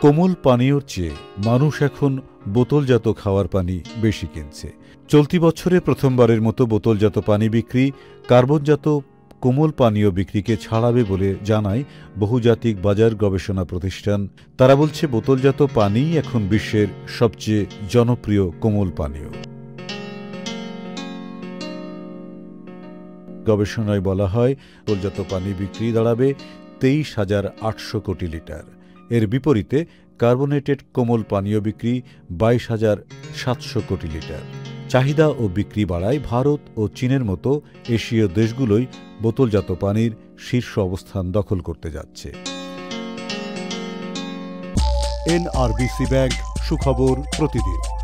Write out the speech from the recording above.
কোমল পানীয়র চেয়ে মানুষ এখন বোতলজাত খাওয়ার পানি বেশি কিনছে। চলতি বছরে প্রথমবারের মতো বোতলজাত পানি বিক্রি কার্বনজাত কোমল পানীয় বিক্রিকে ছাড়াবে বলে জানায় বহুজাতিক বাজার গবেষণা প্রতিষ্ঠান। তারা বলছে, বোতলজাত পানিই এখন বিশ্বের সবচেয়ে জনপ্রিয় কোমল পানীয়। গবেষণায় বলা হয়, বোতলজাত পানি বিক্রি দাঁড়াবে 23,800 কোটি লিটার। এর বিপরীতে কার্বোনেটেড কোমল পানীয় বিক্রি 22,700 কোটি লিটার। চাহিদা ও বিক্রি বাড়ায় ভারত ও চীনের মতো এশীয় দেশগুলোই বোতলজাত পানির শীর্ষ অবস্থান দখল করতে যাচ্ছে। NRBC ব্যাংক, সুখবর প্রতিদিন।